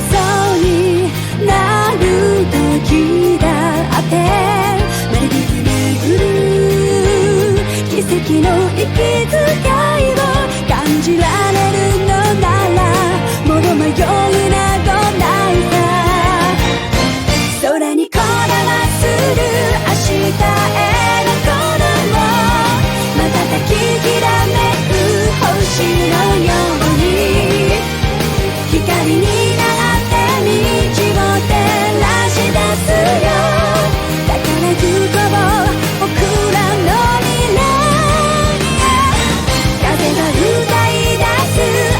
そうになる時だってまるでぐるぐる奇跡の息遣いを感じられるのならもの迷いなどないさ空にこだまする明日への鼓動瞬ききらめく星のように光になって道を照らし出すよだから行こう僕らの未来風が歌い出す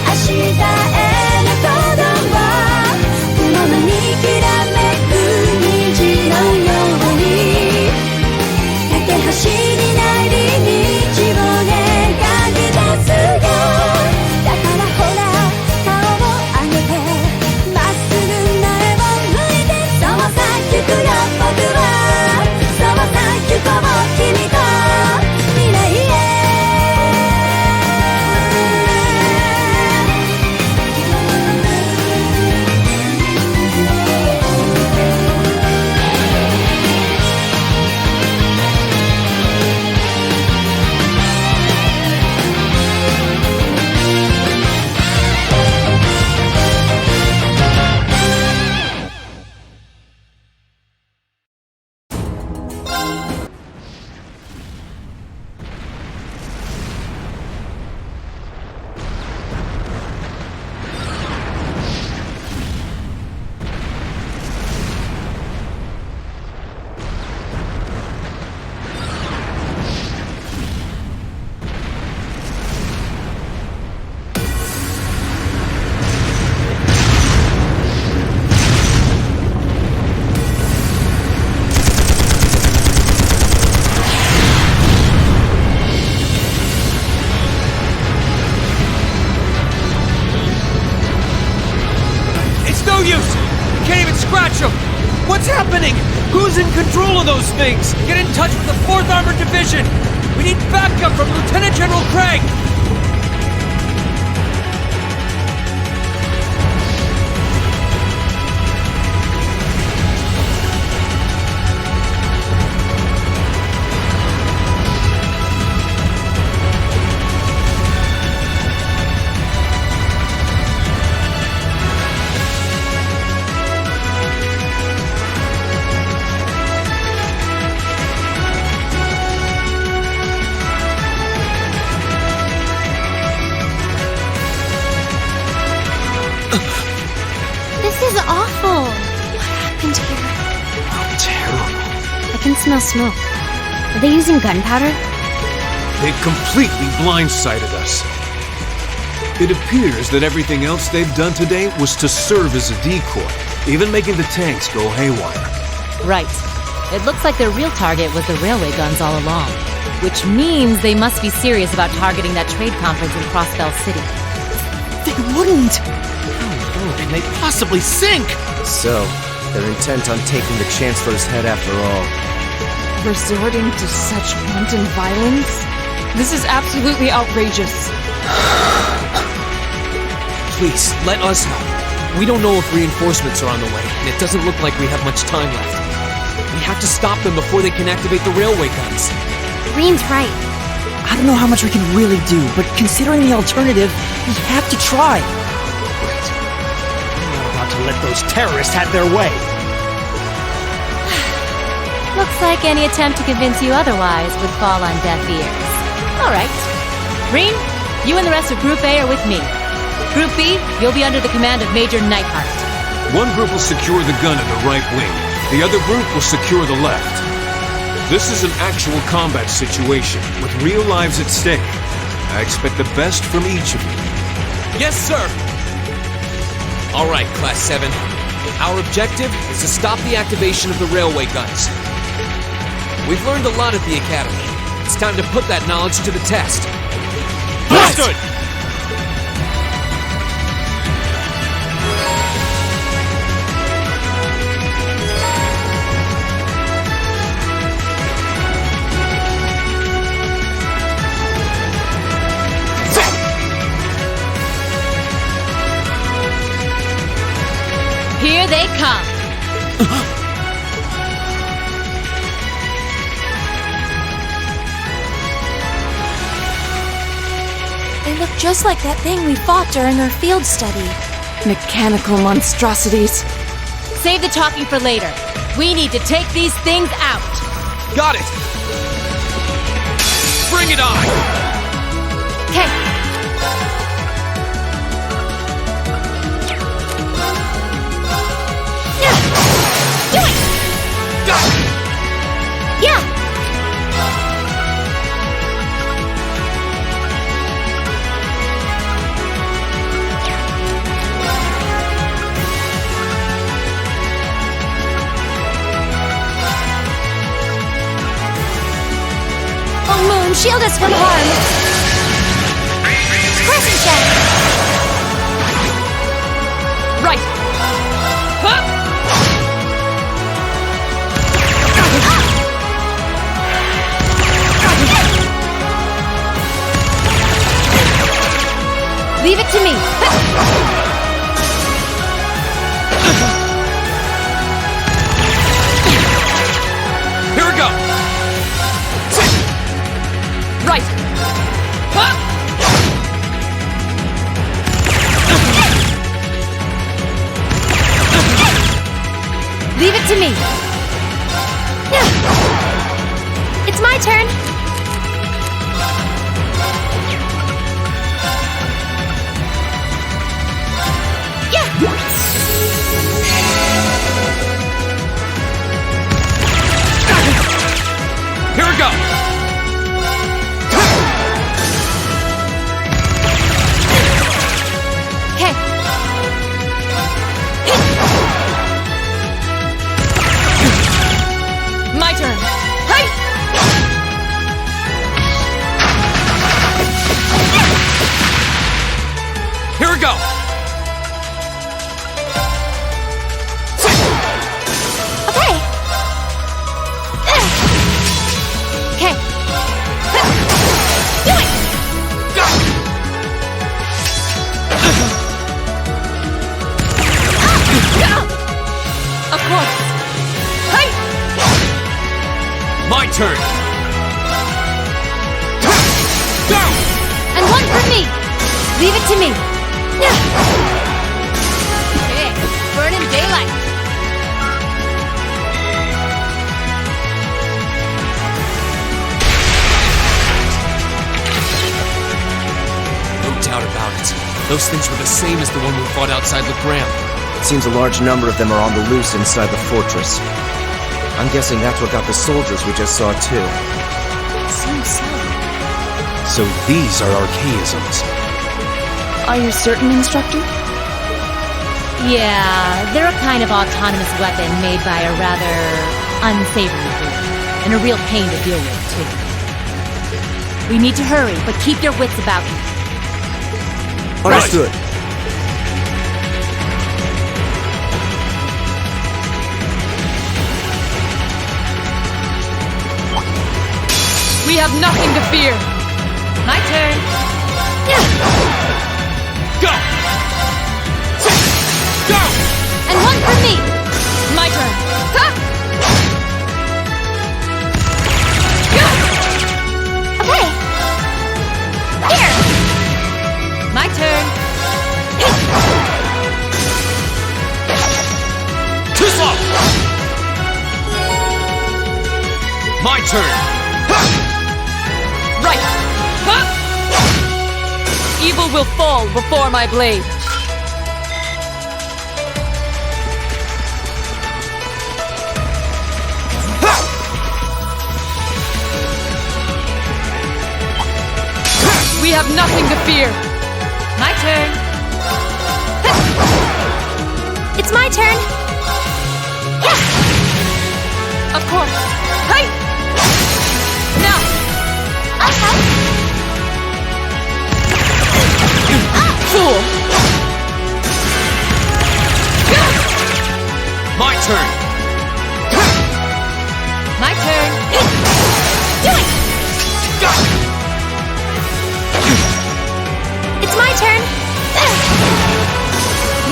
明日への鼓動雲のにきらめく虹のように架け橋になり道を描き出すよだからほら顔を上げてまっすぐ前を向いてそうさ行くよ僕はそうさ行こう君と未来へWhat's happening? Who's in control of those things? Get in touch with the 4th Armored Division! We need backup from Lieutenant General Craig! This is awful. What happened here? Oh, terrible. I can smell smoke. Are they using gunpowder? They've completely blindsided us. It appears that everything else they've done today was to serve as a decoy, even making the tanks go haywire. Right. It looks like their real target was the railway guns all along. Which means they must be serious about targeting that trade conference in Crossbell City. They wouldn't! How can they possibly sink? So, they're intent on taking the Chancellor's head after all. Resorting to such wanton violence? This is absolutely outrageous. Please, let us help. We don't know if reinforcements are on the way, and it doesn't look like we have much time left. We have to stop them before they can activate the railway guns. Green's right. I don't know how much we can really do, but considering the alternative, we have to try. To let those terrorists have their way. Looks like any attempt to convince you otherwise would fall on deaf ears. Alright. Green, you and the rest of Group A are with me. Group B, you'll be under the command of Major Neidhart. One group will secure the gun in the right wing. The other group will secure the left. This is an actual combat situation, with real lives at stake. I expect the best from each of you. Yes, sir! Alright, Class 7. Our objective is to stop the activation of the railway guns. We've learned a lot at the Academy. It's time to put that knowledge to the test. Understood! Here they come. They look just like that thing we fought during our field study. Mechanical monstrosities. Save the talking for later. We need to take these things out. Got it! Bring it on! Okay. Do it! Got it! Yeah! Oh, Moon, shield us from harm. Crescent Shell. Right! Huh? Leave it to me. Here we go! Right. Huh? Leave it to me. It's my turn. Here we go! Okay. My turn. Hey! Here we go! Okay. Okay. Do it. Of course. Hey! My turn! Go! And one for me. Leave it to me. Okay. Burn in daylight. No doubt about it. Those things were the same as the one we fought outside Legram. It seems a large number of them are on the loose inside the fortress. I'm guessing that's what got the soldiers we just saw too. Seems so. So these are archaisms. Are you certain, Instructor? Yeah, they're a kind of autonomous weapon made by a rather unsavory group, and a real pain to deal with, too. We need to hurry, but keep your wits about you. Understood. We have nothing to fear. My turn. Go! Go! And one for me. My turn. Ha! Okay. Here. My turn. Too slow! My turn! Right. Huh? Evil will fall before my blade. We have nothing to fear. My turn. It's my turn. Of course. Hey! Now! I'll help. Fool! My turn! My turn. Do it. It's my turn.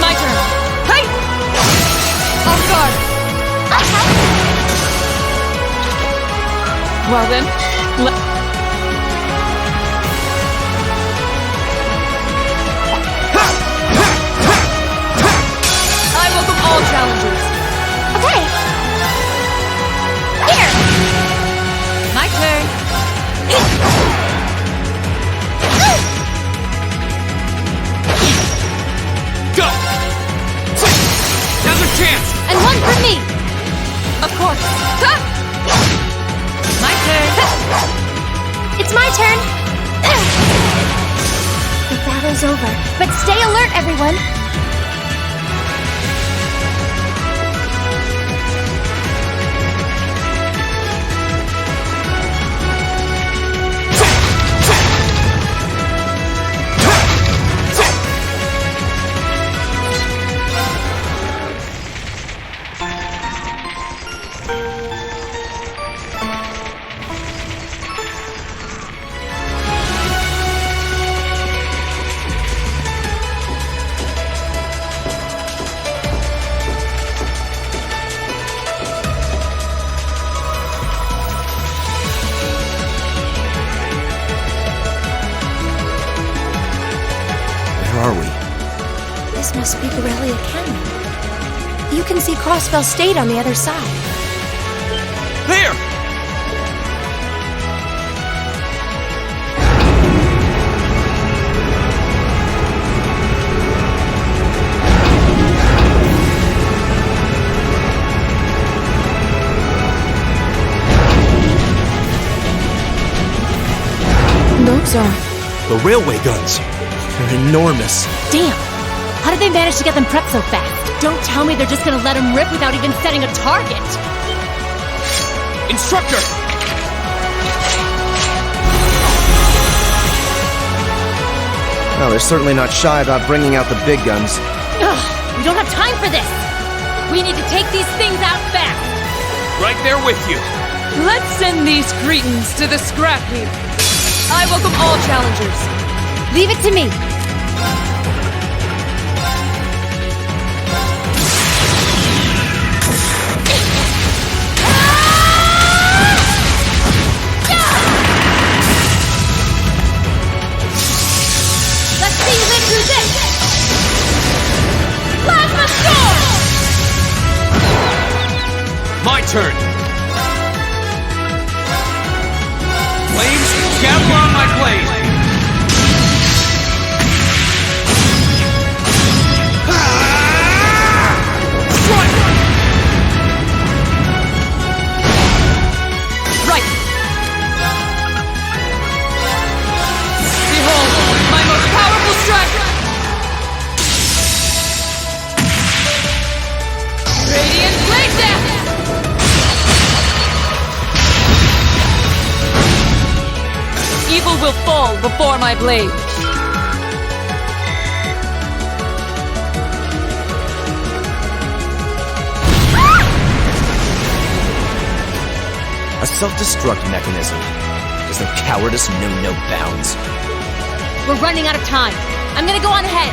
My turn. Hey! Well then, I welcome all challengers. Okay. Here. My turn. Go! Now's our chance! And one for me. Of course. My turn. It's my turn. The battle's over, but stay alert, everyone. Where are we? This must be Corellia Canyon. You can see Crossfell State on the other side. There! Those are... The railway guns. They're enormous. Damn. How did they manage to get them prepped so fast? Don't tell me they're just gonna let them rip without even setting a target. Instructor! Well, they're certainly not shy about bringing out the big guns. Ugh, we don't have time for this. We need to take these things out fast. Right there with you. Let's send these cretins to the scrap heap. I welcome all challengers. Leave it to me. Let's see you live through this! Plasma Storm! My turn. Flames, gather on my blade. Strike! Right. Behold, my most powerful strike! Radiant Blade Dance! Evil will fall before my blade. A self-destruct mechanism. Does their cowardice know no bounds? We're running out of time. I'm gonna go on ahead.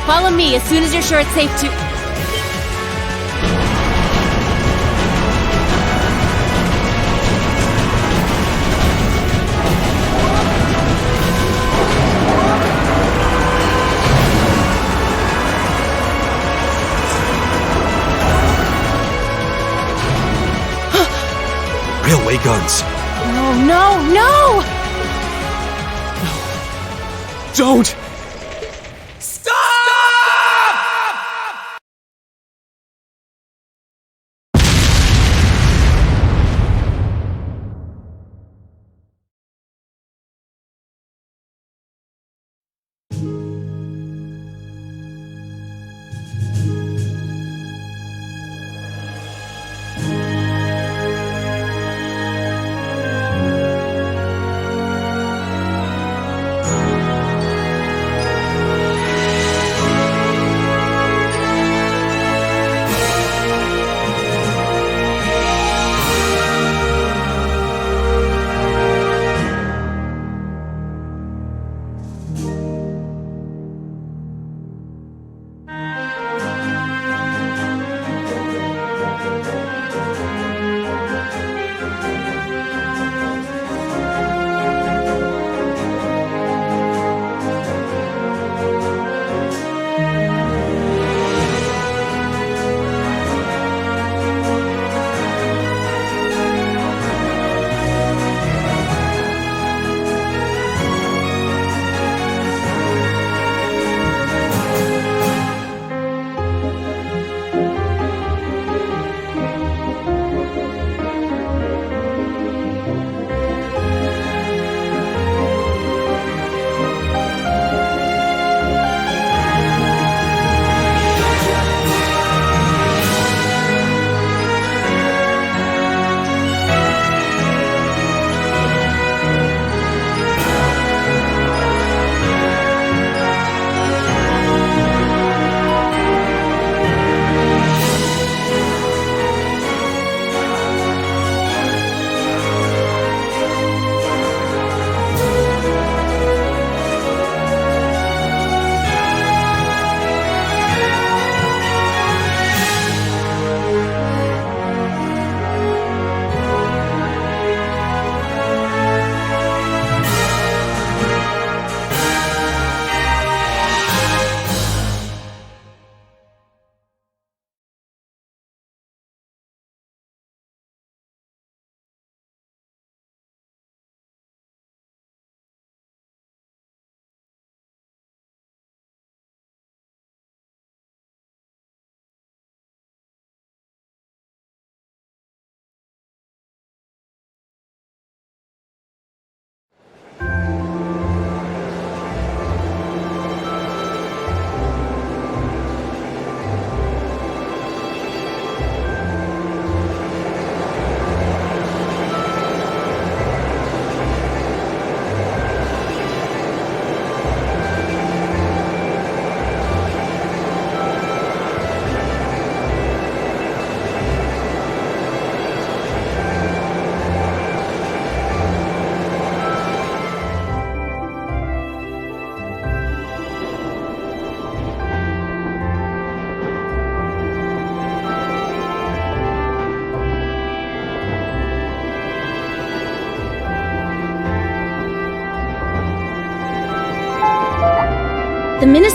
Follow me as soon as you're sure it's safe to... Railway guns. Oh, no, no! Don't!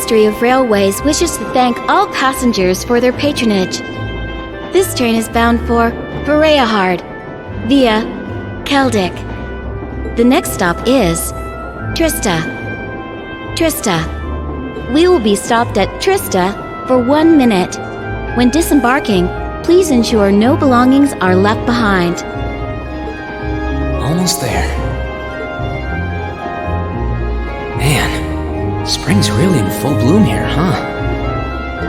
Ministry of Railways wishes to thank all passengers for their patronage. This train is bound for Vareyahard via Keldik. The next stop is Trista. We will be stopped at Trista for 1 minute. When disembarking, please ensure no belongings are left behind. Almost there. Man, spring's really in full bloom here, huh?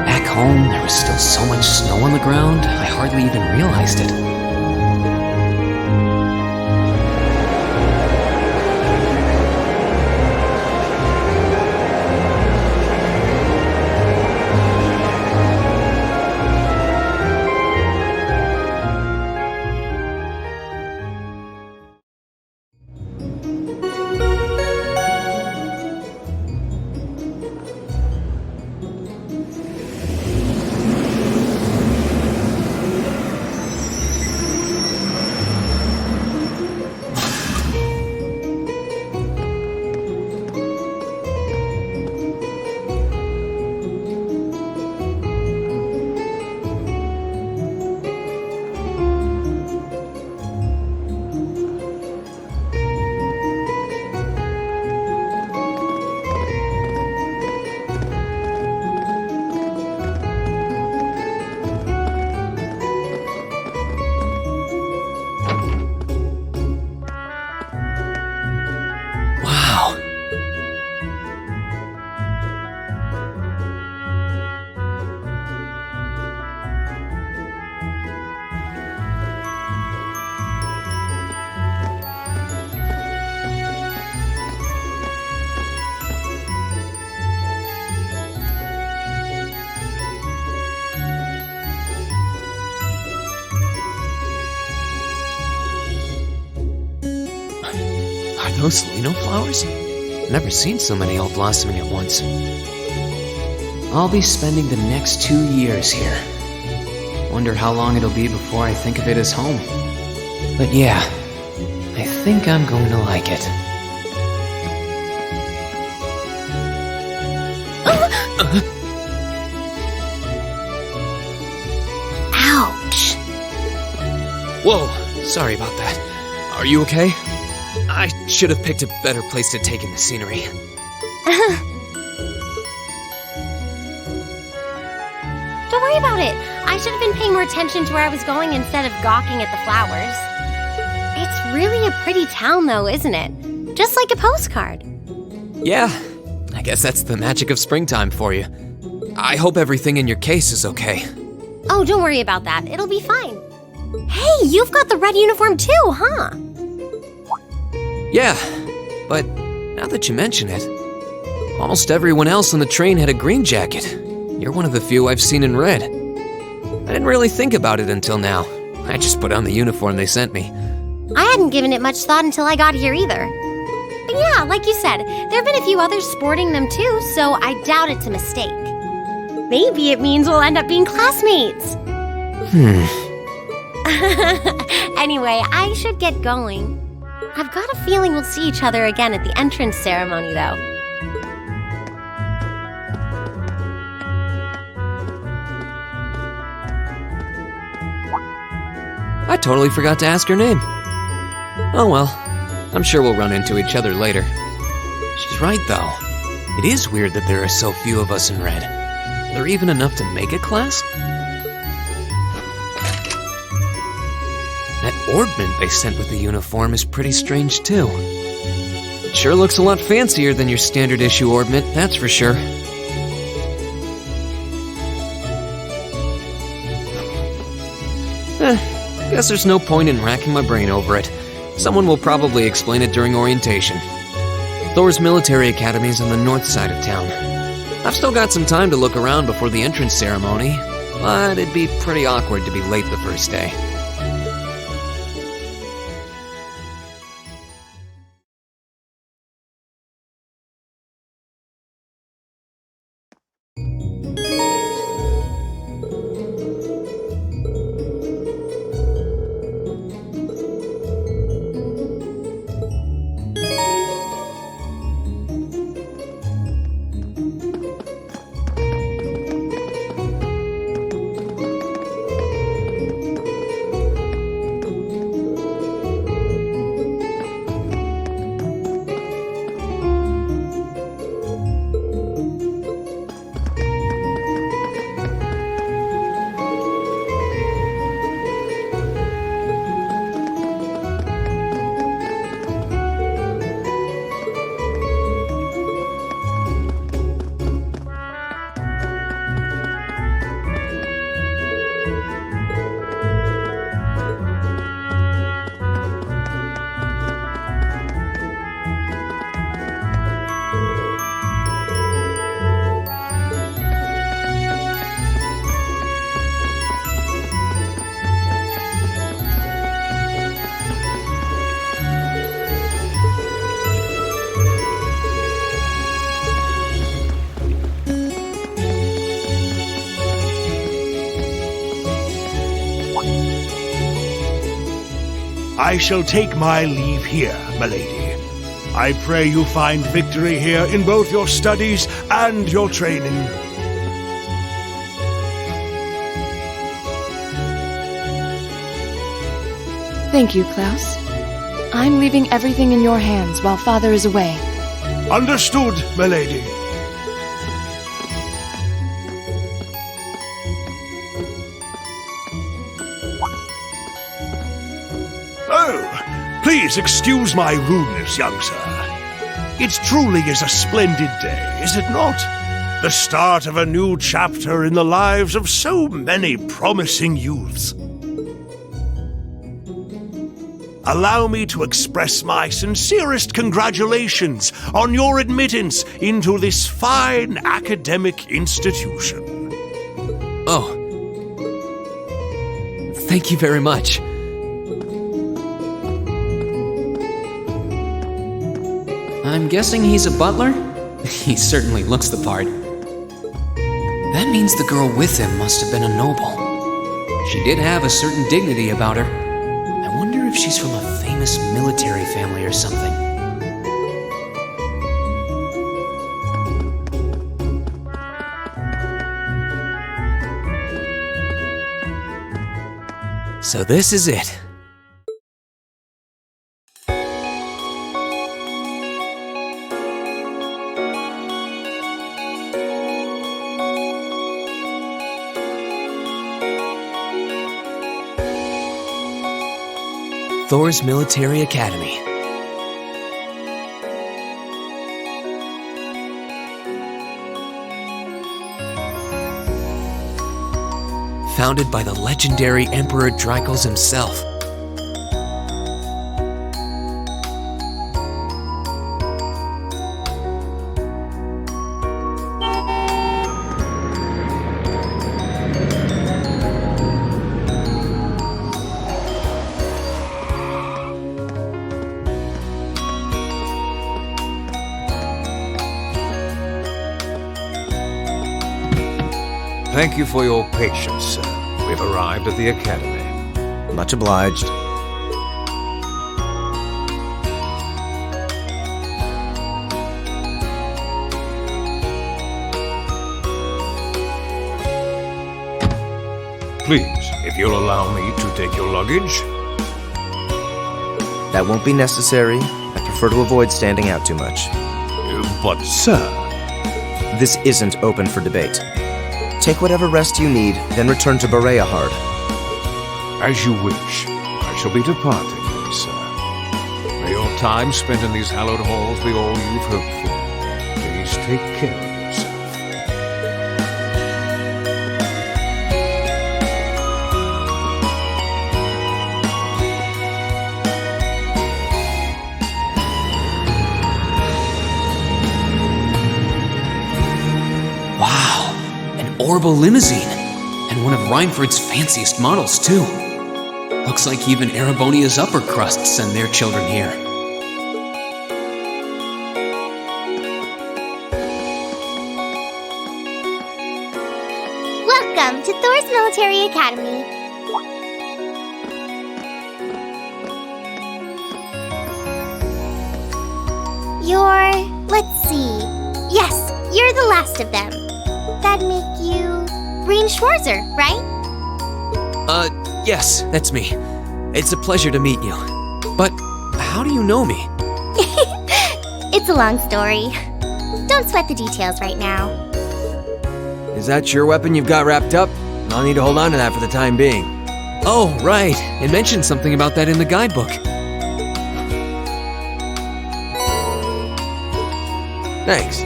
Back home, there was still so much snow on the ground, I hardly even realized it. Those Lino flowers? Never seen so many all blossoming at once. I'll be spending the next 2 years here. Wonder how long it'll be before I think of it as home. But yeah, I think I'm going to like it. Ouch! Whoa, sorry about that. Are you okay? I should have picked a better place to take in the scenery. Don't worry about it. I should have been paying more attention to where I was going instead of gawking at the flowers. It's really a pretty town, though, isn't it? Just like a postcard. Yeah, I guess that's the magic of springtime for you. I hope everything in your case is okay. Oh, don't worry about that. It'll be fine. Hey, you've got the red uniform too, huh? Yeah, but now that you mention it, almost everyone else on the train had a green jacket. You're one of the few I've seen in red. I didn't really think about it until now. I just put on the uniform they sent me. I hadn't given it much thought until I got here either. But yeah, like you said, there have been a few others sporting them too, so I doubt it's a mistake. Maybe it means we'll end up being classmates. Anyway, I should get going. I've got a feeling we'll see each other again at the entrance ceremony, though. I totally forgot to ask her name. Oh well, I'm sure we'll run into each other later. She's right, though. It is weird that there are so few of us in red. Are there even enough to make a class? That orbment they sent with the uniform is pretty strange, too. It sure looks a lot fancier than your standard issue orbment, that's for sure. Guess there's no point in racking my brain over it. Someone will probably explain it during orientation. Thor's military academy is on the north side of town. I've still got some time to look around before the entrance ceremony, but it'd be pretty awkward to be late the first day. I shall take my leave here, milady. I pray you find victory here in both your studies and your training. Thank you, Klaus. I'm leaving everything in your hands while Father is away. Understood, milady. Oh, please excuse my rudeness, young sir. It truly is a splendid day, is it not? The start of a new chapter in the lives of so many promising youths. Allow me to express my sincerest congratulations on your admittance into this fine academic institution. Oh. Thank you very much. I'm guessing he's a butler? He certainly looks the part. That means the girl with him must have been a noble. She did have a certain dignity about her. I wonder if she's from a famous military family or something. So this is it. Thor's Military Academy. Founded by the legendary Emperor Drykos himself. Thank you for your patience, sir. We've arrived at the Academy. Much obliged. Please, if you'll allow me to take your luggage. That won't be necessary. I prefer to avoid standing out too much. But, sir... This isn't open for debate. Take whatever rest you need, then return to Bareahard. As you wish. I shall be departing then, sir. May your time spent in these hallowed halls be all you've hoped for. Please take care of yourself. Wow, an Orbital limousine, and one of Reinford's fanciest models, too. Looks like even Erebonia's upper crust send their children here. Welcome to Thor's Military Academy. Let's see. Yes, you're the last of them. That'd make you Rean Schwarzer, right? Yes, that's me. It's a pleasure to meet you. But how do you know me? It's a long story. Don't sweat the details right now. Is that your weapon you've got wrapped up? I'll need to hold on to that for the time being. Oh, right. It mentioned something about that in the guidebook. Thanks.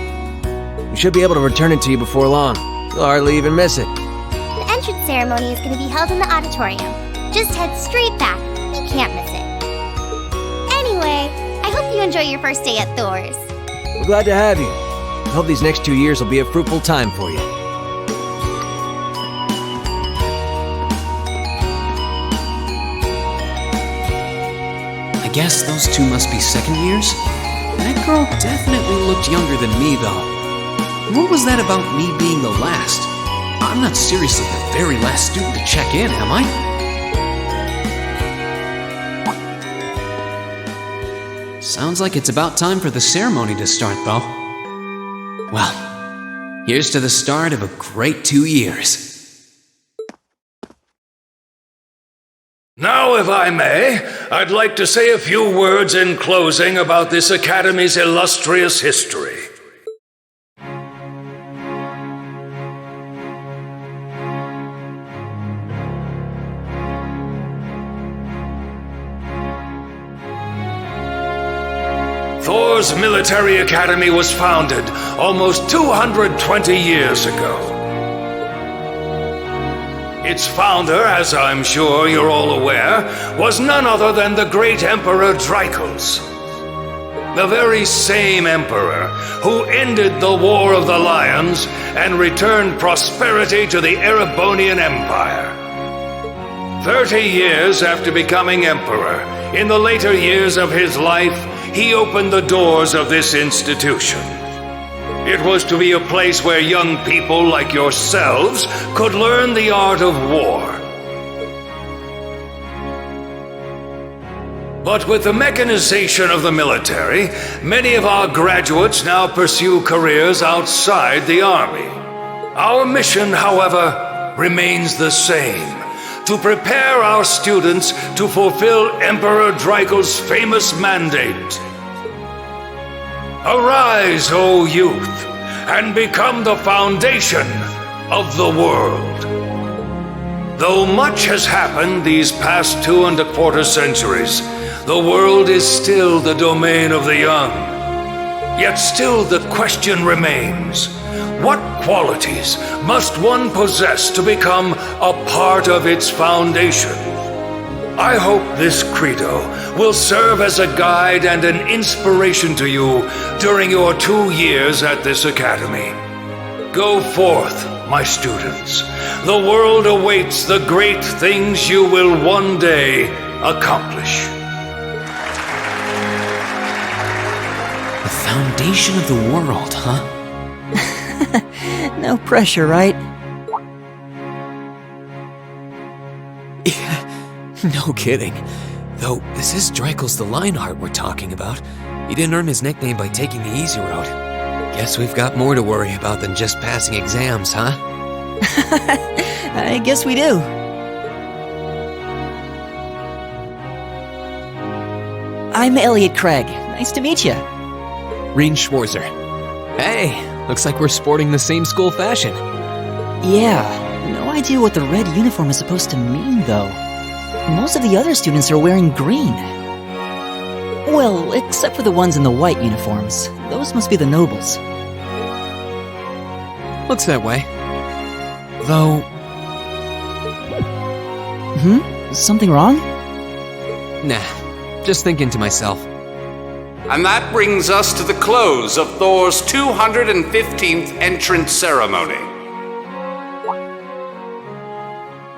We should be able to return it to you before long. You'll hardly even miss it. The entrance ceremony is going to be held in the auditorium. Just head straight back. You can't miss it. Anyway, I hope you enjoy your first day at Thor's. We're glad to have you. I hope these next 2 years will be a fruitful time for you. I guess those two must be second years? That girl definitely looked younger than me, though. What was that about me being the last? I'm not seriously the very last student to check in, am I? Sounds like it's about time for the ceremony to start, though. Well, here's to the start of a great 2 years. Now, if I may, I'd like to say a few words in closing about this Academy's illustrious history. Thor's Military Academy was founded almost 220 years ago. Its founder, as I'm sure you're all aware, was none other than the great Emperor Dreichels. The very same emperor who ended the War of the Lions and returned prosperity to the Erebonian Empire. 30 years after becoming emperor, in the later years of his life, he opened the doors of this institution. It was to be a place where young people like yourselves could learn the art of war. But with the mechanization of the military, many of our graduates now pursue careers outside the army. Our mission, however, remains the same: to prepare our students to fulfill Emperor Dreichels' famous mandate. Arise, O youth, and become the foundation of the world. Though much has happened these past 2¼ centuries, the world is still the domain of the young. Yet still the question remains: what qualities must one possess to become a part of its foundation? I hope this credo will serve as a guide and an inspiration to you during your 2 years at this academy. Go forth, my students. The world awaits the great things you will one day accomplish. The foundation of the world, huh? No pressure, right? No kidding. Though, this is Dreichels the Lionheart we're talking about. He didn't earn his nickname by taking the easy road. Guess we've got more to worry about than just passing exams, huh? I guess we do. I'm Elliot Craig. Nice to meet you. Rean Schwarzer. Hey, looks like we're sporting the same school fashion. Yeah, no idea what the red uniform is supposed to mean, though. Most of the other students are wearing green. Well, except for the ones in the white uniforms. Those must be the nobles. Looks that way. Though... Something wrong? Nah, just thinking to myself. And that brings us to the close of Thor's 215th entrance ceremony.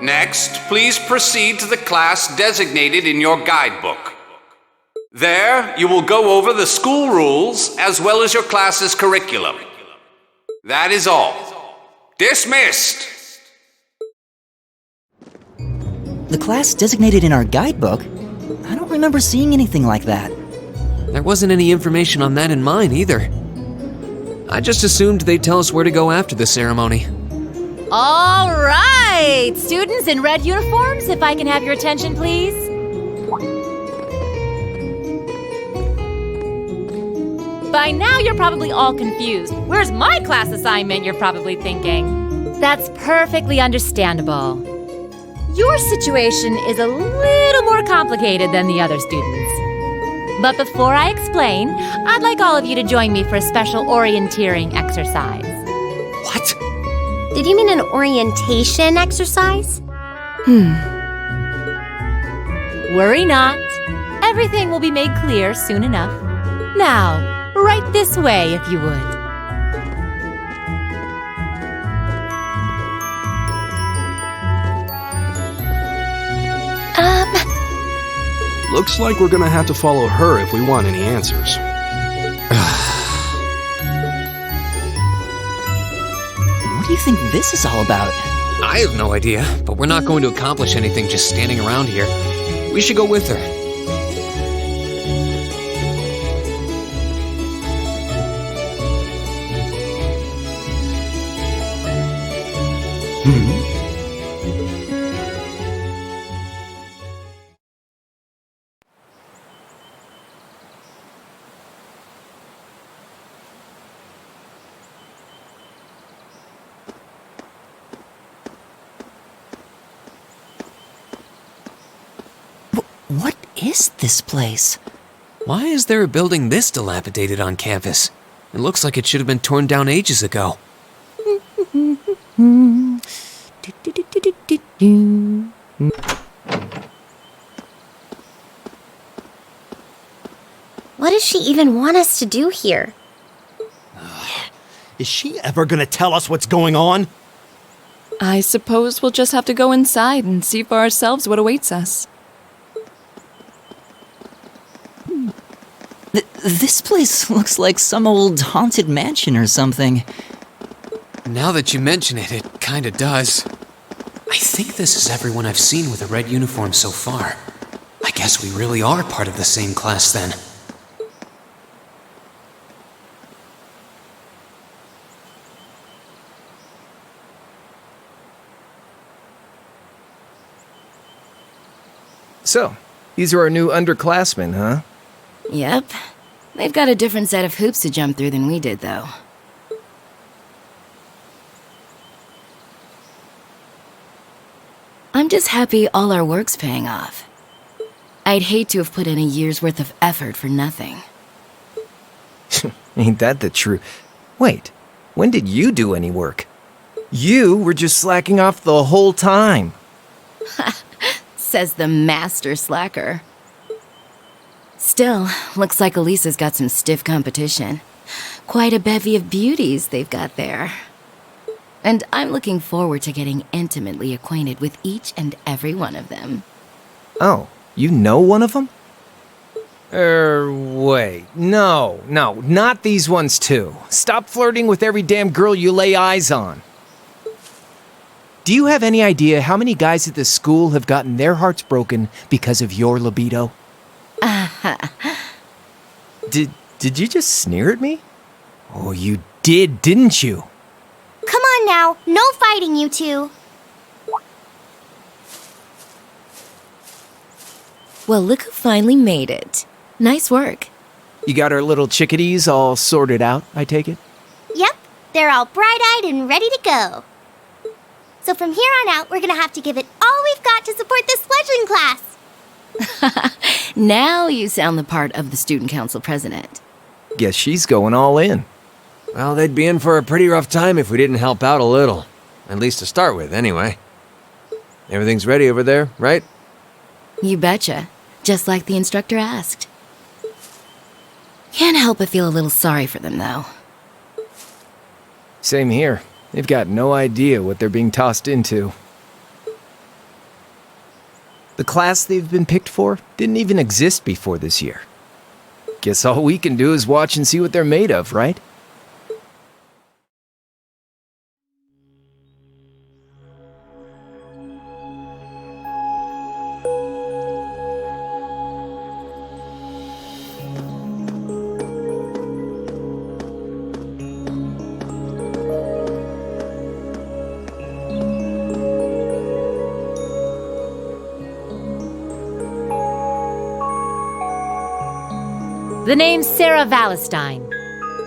Next, please proceed to the class designated in your guidebook. There, you will go over the school rules as well as your class's curriculum. That is all. Dismissed! The class designated in our guidebook? I don't remember seeing anything like that. There wasn't any information on that in mine either. I just assumed they'd tell us where to go after the ceremony. All right! Students in red uniforms, if I can have your attention, please. By now, you're probably all confused. Where's my class assignment, you're probably thinking. That's perfectly understandable. Your situation is a little more complicated than the other students. But before I explain, I'd like all of you to join me for a special orienteering exercise. What? Did you mean an orientation exercise? Worry not. Everything will be made clear soon enough. Now, right this way, if you would. Looks like we're gonna have to follow her if we want any answers. What do you think this is all about? I have no idea, but we're not going to accomplish anything just standing around here. We should go with her. What is this place? Why is there a building this dilapidated on campus? It looks like it should have been torn down ages ago. What does she even want us to do here? Is she ever gonna tell us what's going on? I suppose we'll just have to go inside and see for ourselves what awaits us. This place looks like some old haunted mansion or something. Now that you mention it, it kinda does. I think this is everyone I've seen with a red uniform so far. I guess we really are part of the same class then. So, these are our new underclassmen, huh? Yep. They've got a different set of hoops to jump through than we did, though. I'm just happy all our work's paying off. I'd hate to have put in a year's worth of effort for nothing. Ain't that the truth? Wait, when did you do any work? You were just slacking off the whole time. Says the master slacker. Still, looks like Elisa's got some stiff competition. Quite a bevy of beauties they've got there. And I'm looking forward to getting intimately acquainted with each and every one of them. Oh, you know one of them? Wait. No, not these ones too. Stop flirting with every damn girl you lay eyes on. Do you have any idea how many guys at this school have gotten their hearts broken because of your libido? Did you just sneer at me? Oh, you did, didn't you? Come on now, no fighting, you two. Well, look who finally made it. Nice work. You got our little chickadees all sorted out, I take it? Yep, they're all bright-eyed and ready to go. So from here on out, we're gonna have to give it all we've got to support this fledgling class. Now you sound the part of the student council president. Guess she's going all in. Well, they'd be in for a pretty rough time if we didn't help out a little. At least to start with, anyway. Everything's ready over there, right? You betcha. Just like the instructor asked. Can't help but feel a little sorry for them, though. Same here. They've got no idea what they're being tossed into. The class they've been picked for didn't even exist before this year. Guess all we can do is watch and see what they're made of, right? The name's Sarah Valestine.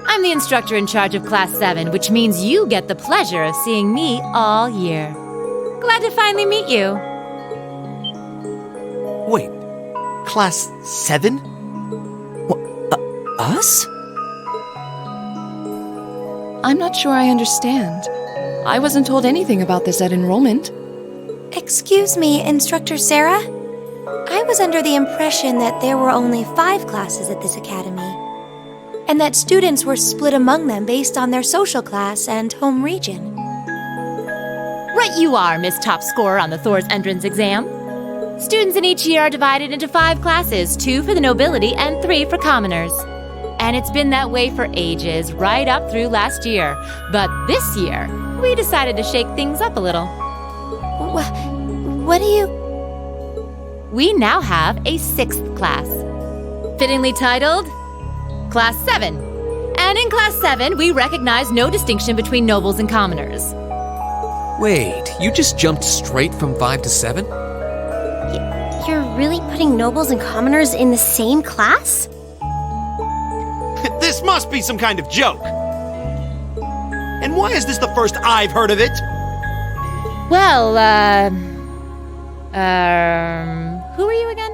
I'm the instructor in charge of Class 7, which means you get the pleasure of seeing me all year. Glad to finally meet you. Wait, Class 7? Us? I'm not sure I understand. I wasn't told anything about this at enrollment. Excuse me, Instructor Sarah? I was under the impression that there were only 5 classes at this academy, and that students were split among them based on their social class and home region. Right you are, Miss Top Scorer on the Thor's entrance exam. Students in each year are divided into 5 classes, 2 for the nobility and 3 for commoners. And it's been that way for ages, right up through last year. But this year, we decided to shake things up a little. What do you... We now have a 6th class, fittingly titled Class 7. And in Class 7, we recognize no distinction between nobles and commoners. Wait, you just jumped straight from 5 to 7? You're really putting nobles and commoners in the same class? This must be some kind of joke. And why is this the first I've heard of it? Well, who are you again?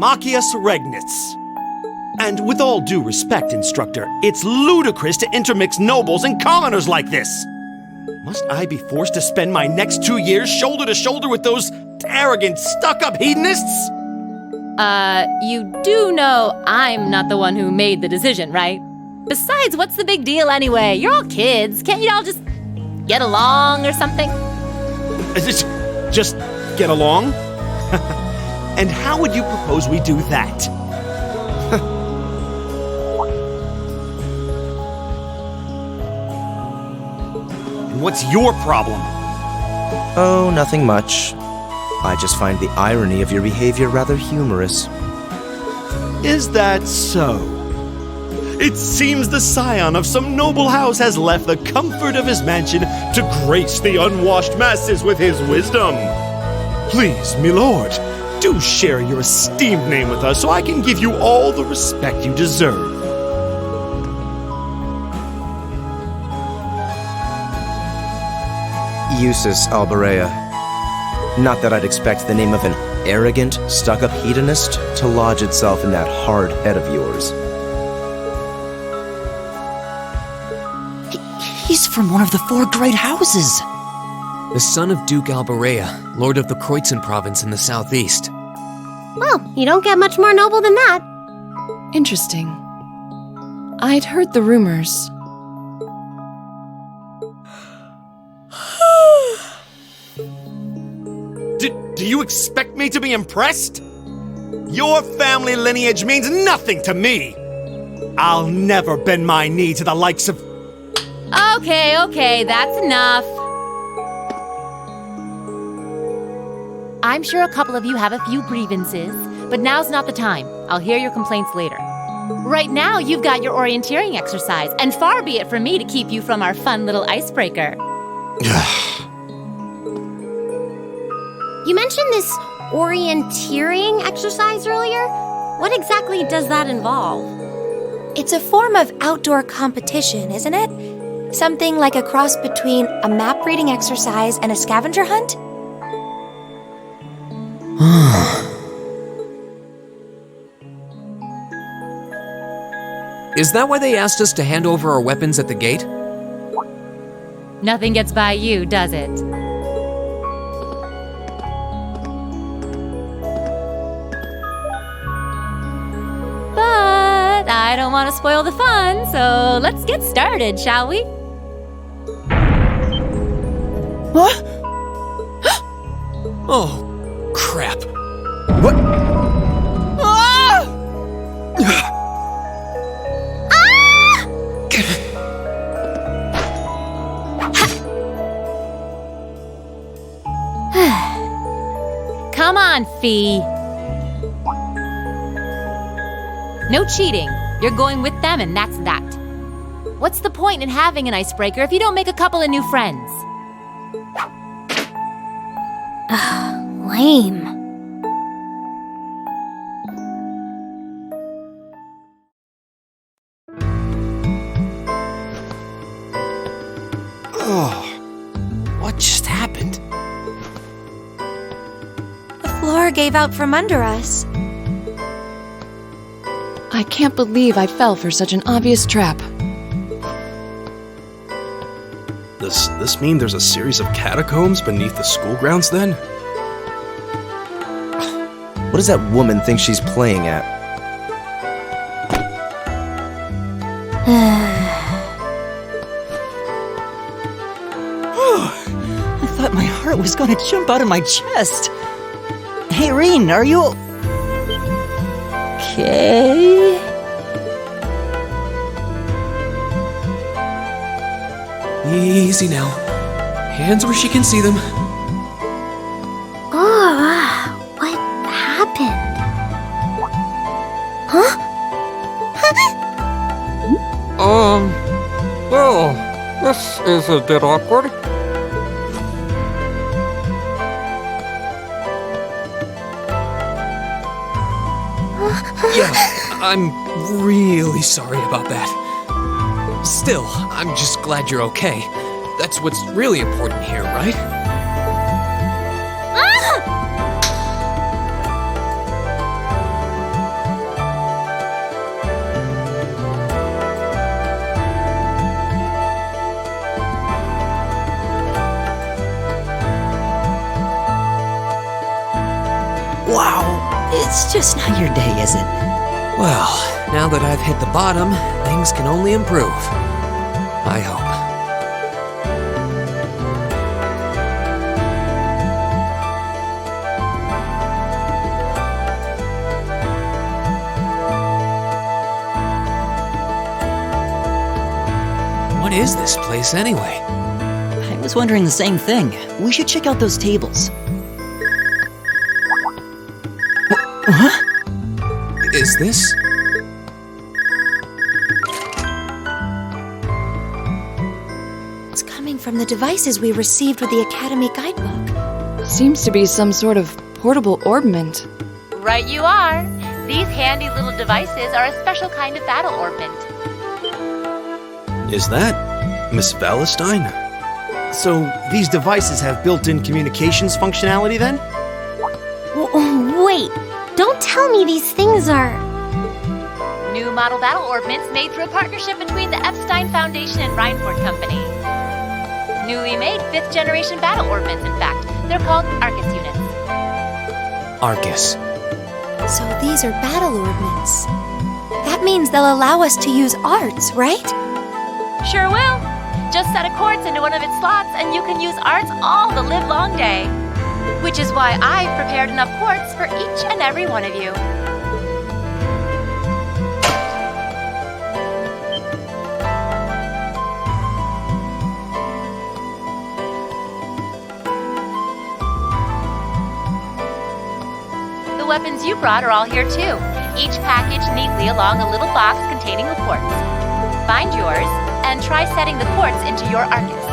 Machias Regnitz. And with all due respect, instructor, it's ludicrous to intermix nobles and commoners like this. Must I be forced to spend my next 2 years shoulder to shoulder with those arrogant, stuck-up hedonists? You do know I'm not the one who made the decision, right? Besides, what's the big deal anyway? You're all kids. Can't you all just get along or something? Just get along? And how would you propose we do that? And what's your problem? Oh, nothing much. I just find the irony of your behavior rather humorous. Is that so? It seems the scion of some noble house has left the comfort of his mansion to grace the unwashed masses with his wisdom. Please, milord, do share your esteemed name with us so I can give you all the respect you deserve. Eustace Alberea. Not that I'd expect the name of an arrogant, stuck-up hedonist to lodge itself in that hard head of yours. He's from one of the 4 great houses. The son of Duke Alberea, lord of the Kreutzen province in the southeast. Well, you don't get much more noble than that. Interesting. I'd heard the rumors. Do you expect me to be impressed? Your family lineage means nothing to me. I'll never bend my knee to the likes of... Okay, that's enough. I'm sure a couple of you have a few grievances, but now's not the time. I'll hear your complaints later. Right now, you've got your orienteering exercise, and far be it from me to keep you from our fun little icebreaker. You mentioned this orienteering exercise earlier. What exactly does that involve? It's a form of outdoor competition, isn't it? Something like a cross between a map reading exercise and a scavenger hunt? Is that why they asked us to hand over our weapons at the gate? Nothing gets by you, does it? But I don't want to spoil the fun, so let's get started, shall we? What? Oh, crap. What? Come on, Fee. No cheating. You're going with them, and that's that. What's the point in having an icebreaker if you don't make a couple of new friends? Lame. What just happened? The floor gave out from under us. I can't believe I fell for such an obvious trap. Does this mean there's a series of catacombs beneath the school grounds then? What does that woman think she's playing at? I thought my heart was gonna jump out of my chest. Hey, Reen, are you... okay? Easy now. Hands where she can see them. Oh, what happened? Huh? Well, this is a bit awkward. Yeah, I'm really sorry about that. Still, I'm just glad you're okay. That's what's really important here, right? Wow, it's just not your day, is it? Well, now that I've hit the bottom, things can only improve. I hope. What is this place anyway? I was wondering the same thing. We should check out those tables. Huh? Is this? It's coming from the devices we received with the Academy Guidebook. Seems to be some sort of portable orbment. Right you are. These handy little devices are a special kind of battle orbment. Is that Miss Valentine? So, these devices have built-in communications functionality then? Wait, don't tell me these things are... New model battle orbments made through a partnership between the Epstein Foundation and Reinford Company. Newly made 5th generation battle orbments, in fact. They're called Arcus units. Arcus. So these are battle orbments. That means they'll allow us to use arts, right? Sure will. Just set a quartz into one of its slots and you can use arts all the livelong day. Which is why I've prepared enough quartz for each and every one of you. The weapons you brought are all here too, each packaged neatly along a little box containing a quartz. Find yours, and try setting the quartz into your Arcus.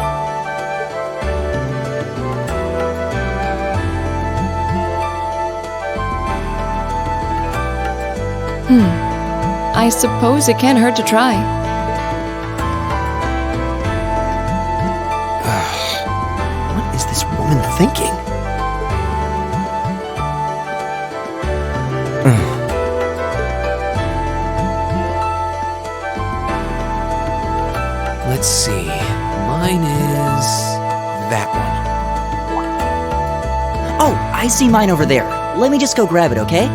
I suppose it can't hurt to try. What is this woman thinking? Let's see. Mine is that one. Oh, I see mine over there. Let me just go grab it, okay?